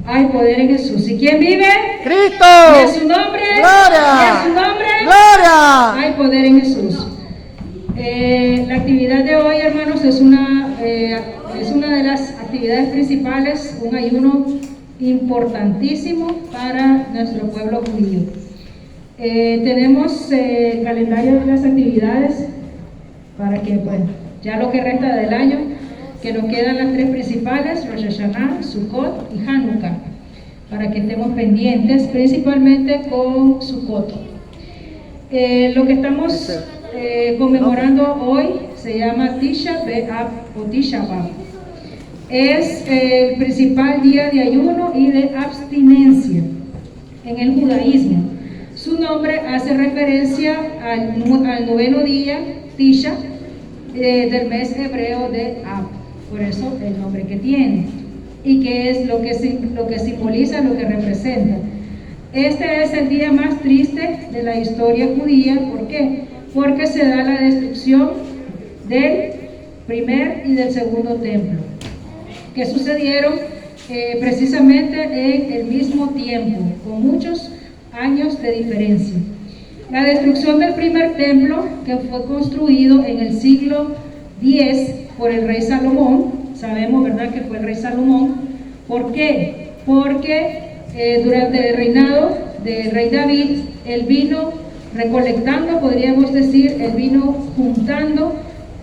Hay poder en Jesús. ¿Y quién vive? Cristo. ¿Y a su nombre? Gloria. ¿Y a su nombre? Gloria. Hay poder en Jesús. La actividad de hoy, hermanos, es una de las actividades principales, un ayuno importantísimo para nuestro pueblo judío. Tenemos el calendario de las actividades para que, bueno, ya lo que resta del año, que nos quedan las tres principales, Rosh Hashanah, Sukkot y Hanukkah, para que estemos pendientes, principalmente con Sukkot. Lo que estamos conmemorando hoy se llama Tisha B'Av o Tisha B'Av. Es el principal día de ayuno y de abstinencia en el judaísmo. Su nombre hace referencia al noveno día, Tisha, del mes hebreo de Av. Por eso el nombre que tiene. ¿Y qué es lo que simboliza, lo que representa? Este es el día más triste de la historia judía. ¿Por qué? Porque se da la destrucción del primer y del segundo templo, que sucedieron precisamente en el mismo tiempo, con muchos años de diferencia. La destrucción del primer templo, que fue construido en el siglo X por el rey Salomón, sabemos, ¿verdad?, que fue el rey Salomón. ¿Por qué? Porque durante el reinado del rey David, él vino recolectando, podríamos decir, él vino juntando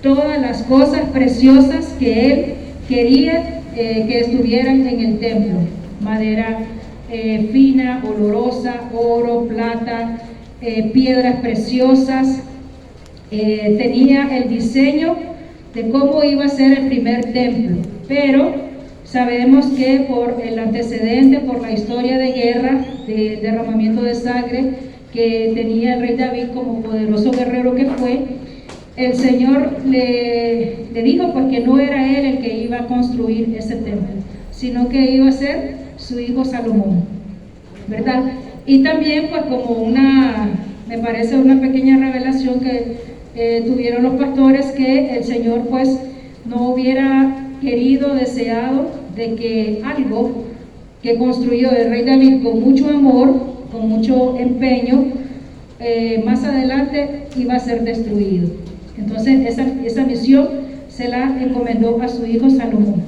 todas las cosas preciosas que él quería que estuvieran en el templo: madera fina, olorosa, oro, plata, piedras preciosas. Tenía el diseño de cómo iba a ser el primer templo, pero sabemos que por el antecedente, por la historia de guerra, de derramamiento de sangre que tenía el rey David como poderoso guerrero que fue, el Señor le dijo pues que no era él el que iba a construir ese templo, sino que iba a ser su hijo Salomón, ¿verdad? Y también pues como me parece una pequeña revelación que tuvieron los pastores, que el Señor pues no hubiera querido, deseado de que algo que construyó el rey David con mucho amor, con mucho empeño, más adelante iba a ser destruido. Entonces esa misión se la encomendó a su hijo Salomón.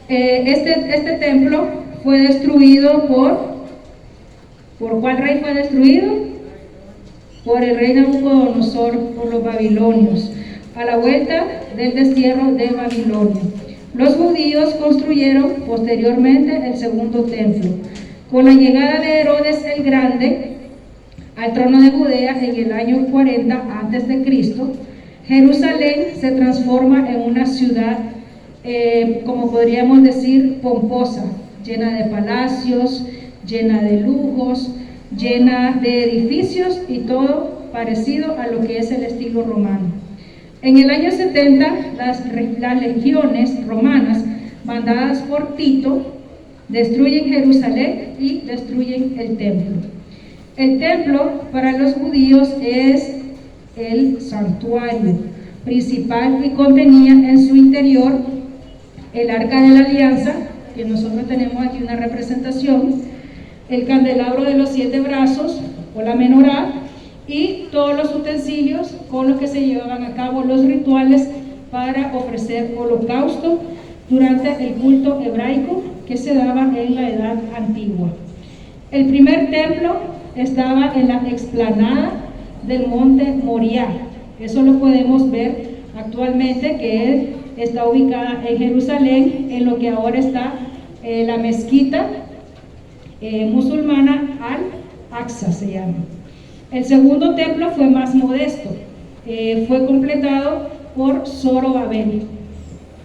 Este templo fue destruido ¿por cuál rey fue destruido? Por el rey Nabucodonosor, por los babilonios, a la vuelta del destierro de Babilonia. Los judíos construyeron posteriormente el segundo templo. Con la llegada de Herodes el Grande al trono de Judea en el año 40 a.C., Jerusalén se transforma en una ciudad, como podríamos decir, pomposa, llena de palacios, llena de lujos, llena de edificios y todo parecido a lo que es el estilo romano. En el año 70, las legiones romanas, mandadas por Tito, destruyen Jerusalén y destruyen el templo. El templo para los judíos es el santuario principal y contenía en su interior el arca de la alianza, que nosotros tenemos aquí una representación, el candelabro de los 7 brazos o la menorá, y todos los utensilios con los que se llevaban a cabo los rituales para ofrecer holocausto durante el culto hebraico que se daba en la edad antigua. El primer templo estaba en la explanada del monte Moriah. Eso lo podemos ver actualmente, que está ubicada en Jerusalén, en lo que ahora está la mezquita musulmana Al-Aqsa se llama. El segundo templo fue más modesto, fue completado por Zorobabel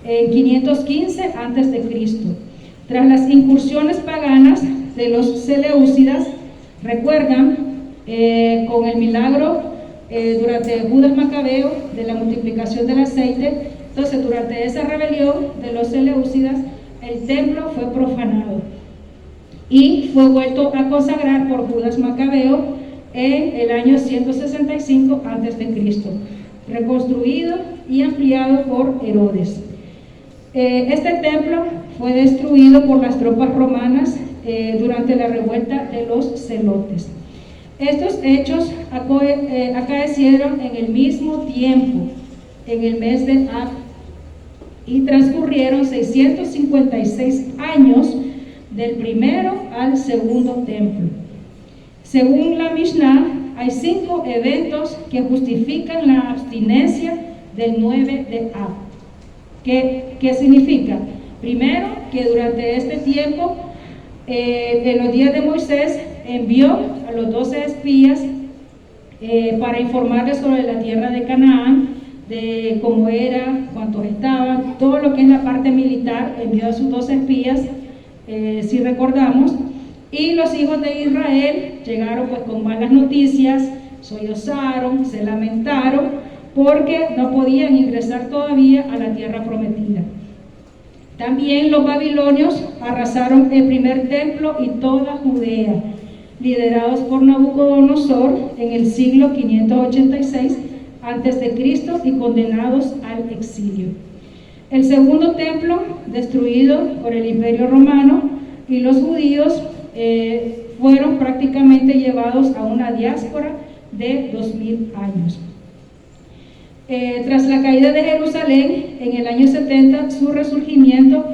en 515 a.C. Tras las incursiones paganas de los Seleucidas, recuerdan con el milagro durante Judas Macabeo de la multiplicación del aceite. Entonces, durante esa rebelión de los Seleucidas, el templo fue profanado y fue vuelto a consagrar por Judas Macabeo en el año 165 a.C., reconstruido y ampliado por Herodes. Este templo fue destruido por las tropas romanas durante la revuelta de los celotes. Estos hechos acaecieron en el mismo tiempo, en el mes de Ab, y transcurrieron 656 años del primero al segundo templo. Según la Mishnah, hay 5 eventos que justifican la abstinencia del 9 de Ab. ¿Qué significa? Primero, que durante este tiempo, en los días de Moisés, envió a los 12 espías para informarles sobre la tierra de Canaán, de cómo era, cuántos estaban, todo lo que es la parte militar. Envió a sus 12 espías, si recordamos, y los hijos de Israel llegaron pues con malas noticias, sollozaron, se lamentaron, porque no podían ingresar todavía a la tierra prometida. También los babilonios arrasaron el primer templo y toda Judea, liderados por Nabucodonosor en el siglo 586 a.C. y condenados al exilio. El segundo templo, destruido por el Imperio Romano, y los judíos fueron prácticamente llevados a una diáspora de 2000 años. Tras la caída de Jerusalén en el año 70, su resurgimiento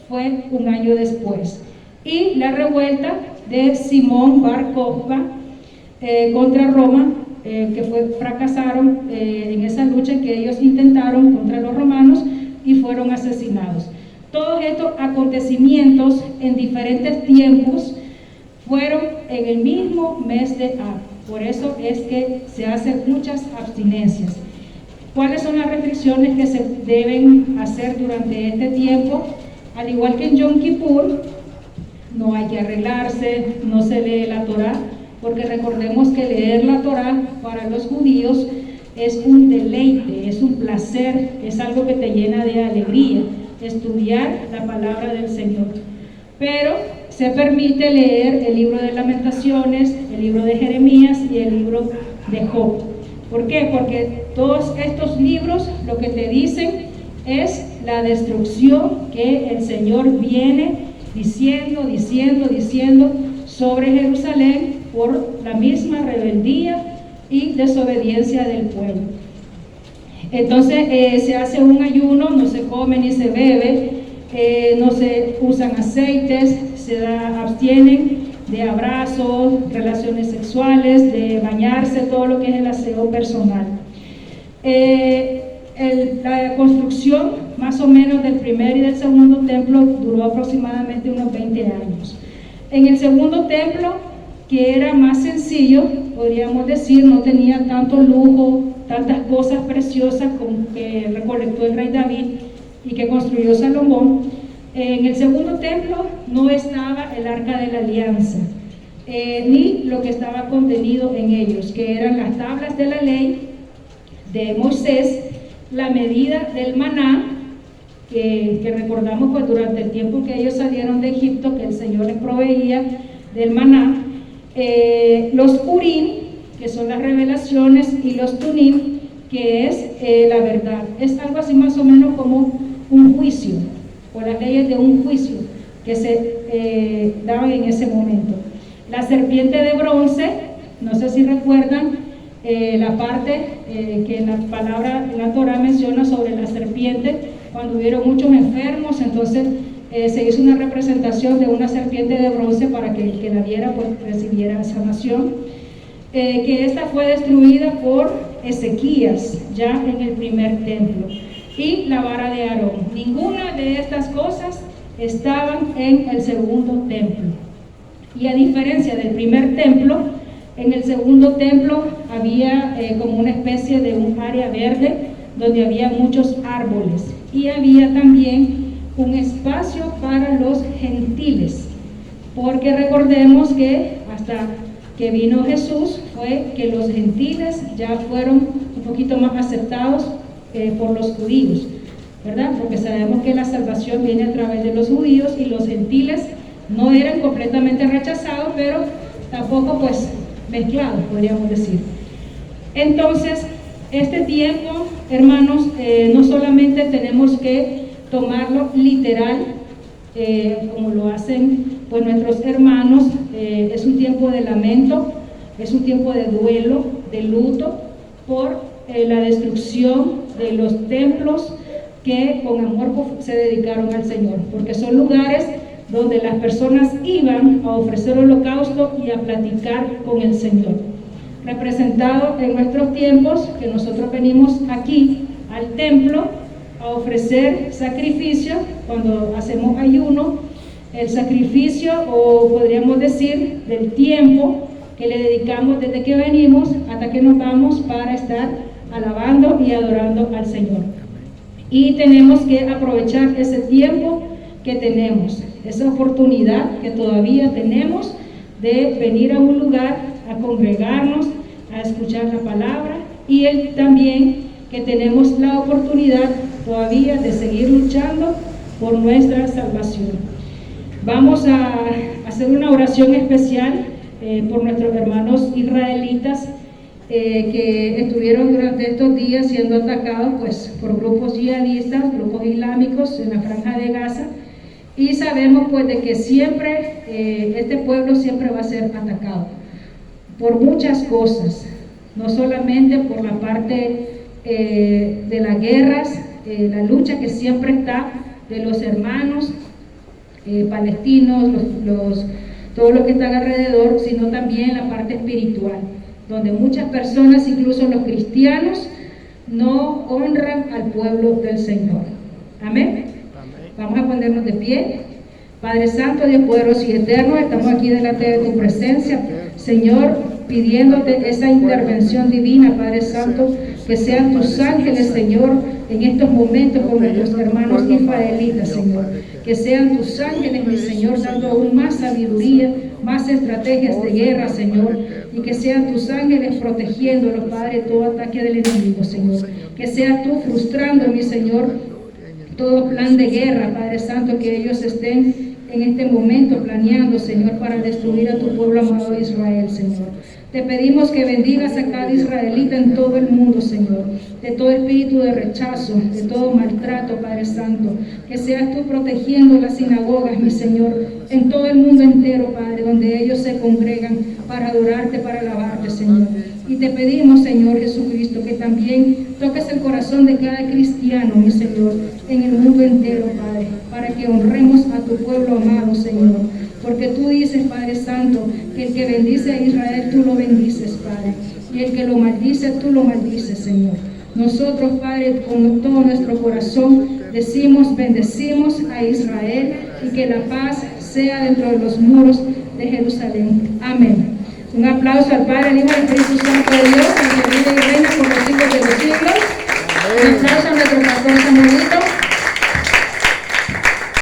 fue un año después, y la revuelta de Simón Bar Kokhba contra Roma, que fracasaron en esa lucha que ellos intentaron contra los romanos y fueron asesinados. Todos estos acontecimientos en diferentes tiempos fueron en el mismo mes de Ab. Por eso es que se hacen muchas abstinencias. ¿Cuáles son las reflexiones que se deben hacer durante este tiempo? Al igual que en Yom Kippur, no hay que arreglarse, no se lee la Torá, porque recordemos que leer la Torá para los judíos es un deleite, es un placer, es algo que te llena de alegría, estudiar la palabra del Señor. Pero se permite leer el libro de Lamentaciones, el libro de Jeremías y el libro de Job. ¿Por qué? Porque todos estos libros lo que te dicen es la destrucción que el Señor viene diciendo sobre Jerusalén por la misma rebeldía y desobediencia del pueblo. Entonces se hace un ayuno, no se come ni se bebe, no se usan aceites, abstienen de abrazos, relaciones sexuales, de bañarse, todo lo que es el aseo personal. La construcción más o menos del primer y del segundo templo duró aproximadamente unos 20 años. En el segundo templo, que era más sencillo, podríamos decir, no tenía tanto lujo, tantas cosas preciosas como que recolectó el rey David y que construyó Salomón. En el segundo templo no estaba el arca de la alianza, ni lo que estaba contenido en ellos, que eran las tablas de la ley de Moisés, la medida del maná, que recordamos pues durante el tiempo que ellos salieron de Egipto, que el Señor les proveía del maná, los urim, que son las revelaciones, y los tunim, que es la verdad. Es algo así más o menos como un juicio, o las leyes de un juicio que se daban en ese momento. La serpiente de bronce, no sé si recuerdan la parte que la palabra, la Torá menciona sobre la serpiente, cuando hubieron muchos enfermos, entonces se hizo una representación de una serpiente de bronce para que el que la viera pues recibiera sanación, que esta fue destruida por Ezequías ya en el primer templo, y la vara de Aarón. Ninguna de estas cosas estaban en el segundo templo. Y a diferencia del primer templo, en el segundo templo había como una especie de un área verde donde había muchos árboles, y había también un espacio para los gentiles, porque recordemos que hasta que vino Jesús fue que los gentiles ya fueron un poquito más aceptados por los judíos, ¿verdad? Porque sabemos que la salvación viene a través de los judíos, y los gentiles no eran completamente rechazados, pero tampoco pues mezclados, podríamos decir. Entonces, este tiempo, hermanos, no solamente tenemos que tomarlo literal, como lo hacen pues nuestros hermanos. Es un tiempo de lamento, es un tiempo de duelo, de luto por la destrucción de los templos que con amor se dedicaron al Señor, porque son lugares donde las personas iban a ofrecer holocausto y a platicar con el Señor. Representado en nuestros tiempos, que nosotros venimos aquí al templo a ofrecer sacrificio, cuando hacemos ayuno, el sacrificio, o podríamos decir, del tiempo que le dedicamos desde que venimos hasta que nos vamos para estar alabando y adorando al Señor. Y tenemos que aprovechar ese tiempo que tenemos, esa oportunidad que todavía tenemos de venir a un lugar, a congregarnos, a escuchar la palabra, y también que tenemos la oportunidad todavía de seguir luchando por nuestra salvación. Vamos a hacer una oración especial por nuestros hermanos israelitas que estuvieron durante estos días siendo atacados pues, por grupos yihadistas, grupos islámicos en la Franja de Gaza, y sabemos pues de que siempre este pueblo siempre va a ser atacado por muchas cosas, no solamente por la parte de las guerras, la lucha que siempre está de los hermanos palestinos, todo lo que está alrededor, sino también la parte espiritual, donde muchas personas, incluso los cristianos, no honran al pueblo del Señor. Amén. Vamos a ponernos de pie. Padre Santo, Dios poderoso y eterno, estamos aquí delante de tu presencia, Señor, pidiéndote esa intervención divina, Padre Santo, que sean tus ángeles, Señor, en estos momentos con nuestros hermanos israelitas, Señor, que sean tus ángeles, mi Señor, dando aún más sabiduría, más estrategias de guerra, Señor, y que sean tus ángeles protegiéndolos, Padre, todo ataque del enemigo, Señor, que seas tú frustrando, mi Señor, todo plan de guerra, Padre Santo, que ellos estén en este momento planeando, Señor, para destruir a tu pueblo amado Israel, Señor. Te pedimos que bendigas a cada israelita en todo el mundo, Señor, de todo espíritu de rechazo, de todo maltrato, Padre Santo, que seas tú protegiendo las sinagogas, mi Señor, en todo el mundo entero, Padre, donde ellos se congregan para adorarte, para alabarte, Señor. Y te pedimos, Señor Jesucristo, que también toques el corazón de cada cristiano, mi Señor, en el mundo entero, Padre, para que honremos a tu pueblo amado, Señor. Porque tú dices, Padre Santo, que el que bendice a Israel, tú lo bendices, Padre. Y el que lo maldice, tú lo maldices, Señor. Nosotros, Padre, con todo nuestro corazón, bendecimos a Israel, y que la paz sea dentro de los muros de Jerusalén. Amén. Un aplauso al Padre, al Hijo y al Espíritu Santo de Dios, que vive y reina por los siglos de los siglos. Un aplauso a nuestro pastor Samuelito.